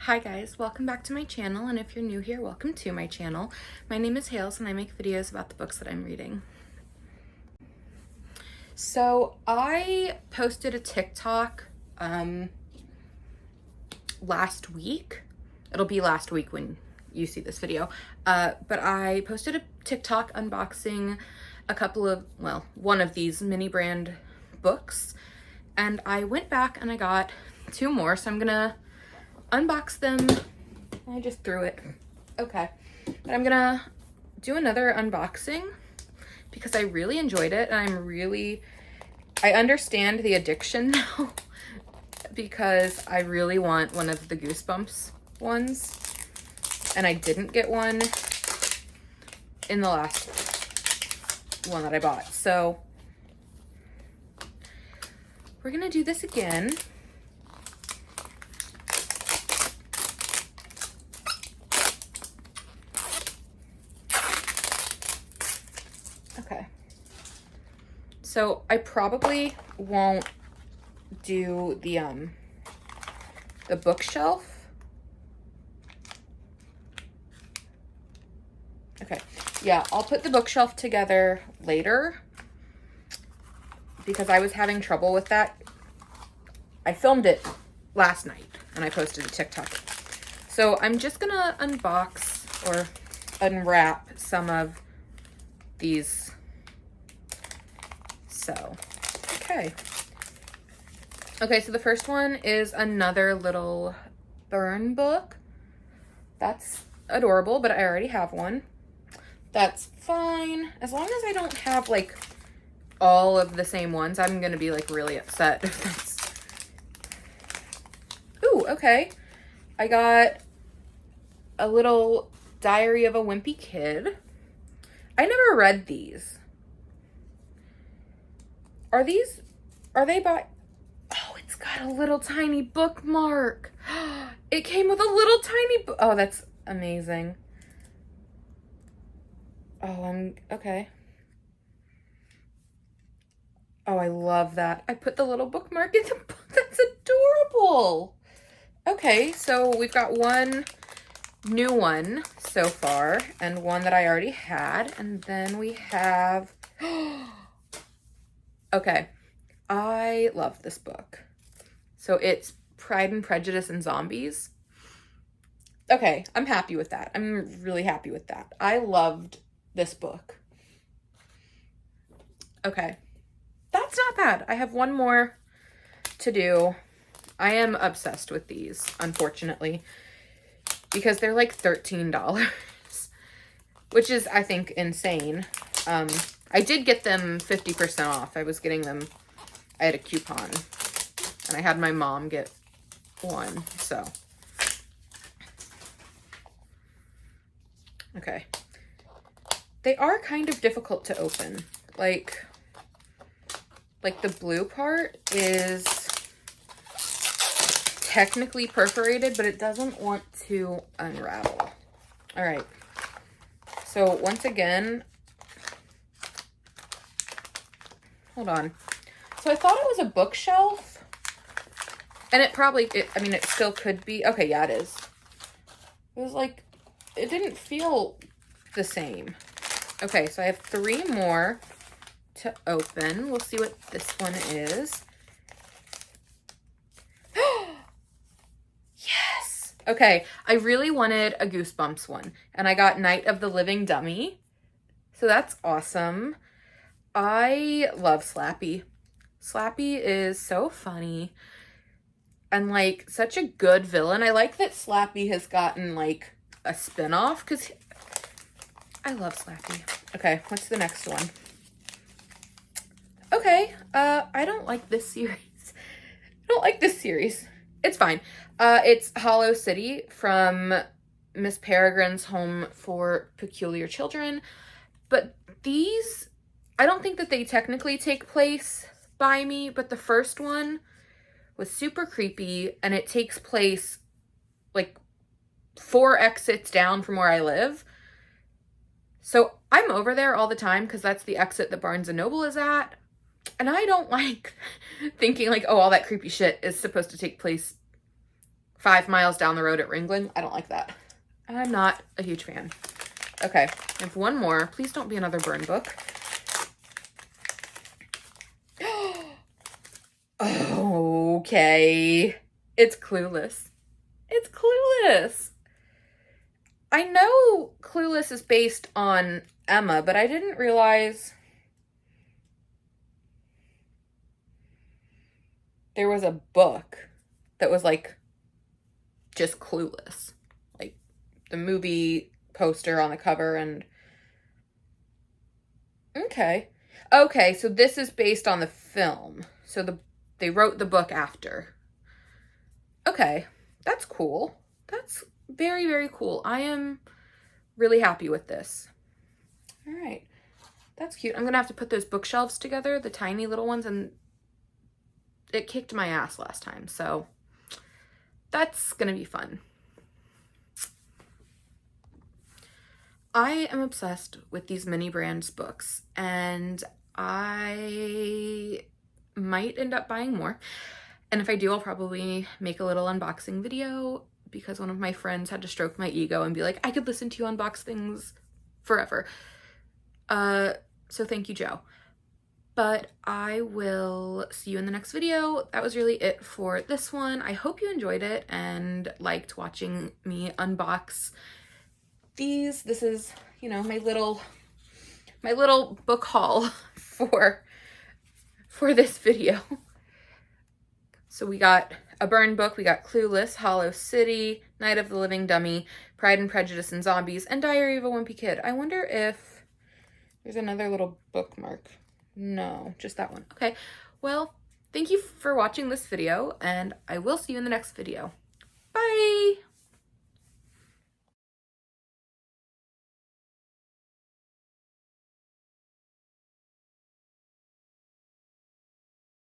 Hi guys, welcome back to my channel, and if you're new here, welcome to my channel. My name is Hales and I make videos about the books that I'm reading. So I posted a TikTok last week. It'll be last week when you see this video. But I posted a TikTok unboxing a couple of, well, one of these mini brand books, and I went back and I got two more, so I'm gonna unbox them. I just threw it. Okay. But I'm gonna do another unboxing because I really enjoyed it, and I understand the addiction now because I really want one of the Goosebumps ones, and I didn't get one in the last one that I bought. So we're gonna do this again. Okay, so I probably won't do the bookshelf. Okay, yeah, I'll put the bookshelf together later because I was having trouble with that. I filmed it last night and I posted a TikTok. So I'm just gonna unbox or unwrap some of these. Okay, so the first one is another little burn book. That's adorable, but I already have one. That's fine. As long as I don't have like all of the same ones, I'm gonna be like really upset if that's... Ooh, okay. I got a little Diary of a Wimpy Kid. I never read these. Are they by... Oh, it's got a little tiny bookmark. It came with a little tiny oh, that's amazing. Oh, okay. Oh, I love that. I put the little bookmark in the book. That's adorable. Okay, so we've got one new one so far and one that I already had. And then we have... Okay, I love this book. So it's Pride and Prejudice and Zombies. Okay, I'm happy with that. I'm really happy with that. I loved this book. Okay, that's not bad. I have one more to do. I am obsessed with these, unfortunately, because they're like $13, which is, I think, insane. I did get them 50% off. I was getting them, I had a coupon, and I had my mom get one, so. Okay. They are kind of difficult to open. Like the blue part is technically perforated, but it doesn't want to unravel. All right. So once again, hold on. So I thought it was a bookshelf, and I mean, it still could be. Okay, yeah, it is. It was like, it didn't feel the same. Okay, so I have three more to open. We'll see what this one is. Yes! Okay, I really wanted a Goosebumps one, and I got Night of the Living Dummy. So that's awesome. I love Slappy. Slappy is so funny and like such a good villain. I like that Slappy has gotten like a spin-off because I love Slappy. Okay, what's the next one? Okay, I don't like this series. I don't like this series. It's fine. It's Hollow City from Miss Peregrine's Home for Peculiar Children. But these, I don't think that they technically take place by me, but the first one was super creepy, and it takes place like 4 exits down from where I live. So I'm over there all the time because that's the exit that Barnes & Noble is at. And I don't like thinking like, oh, all that creepy shit is supposed to take place 5 miles down the road at Ringling. I don't like that. I'm not a huge fan. Okay, I have one more. Please don't be another burn book. Okay. It's Clueless. It's Clueless. I know Clueless is based on Emma, but I didn't realize there was a book that was like just Clueless. Like the movie poster on the cover and... Okay. Okay, so this is based on the film. So they wrote the book after. Okay, that's cool. That's very, very cool. I am really happy with this. All right, that's cute. I'm gonna have to put those bookshelves together, the tiny little ones, and it kicked my ass last time, so that's gonna be fun. I am obsessed with these mini brands books, and I might end up buying more. And if I do, I'll probably make a little unboxing video, because one of my friends had to stroke my ego and be like, I could listen to you unbox things forever. So thank you, Joe. But I will see you in the next video. That was really it for this one. I hope you enjoyed it and liked watching me unbox these. This is, you know, my little book haul for this video. So we got a burn book, we got Clueless, Hollow City, Night of the Living Dummy, Pride and Prejudice and Zombies, and Diary of a Wimpy Kid. I wonder if there's another little bookmark. No, just that one. Okay, well, thank you for watching this video, and I will see you in the next video. Bye!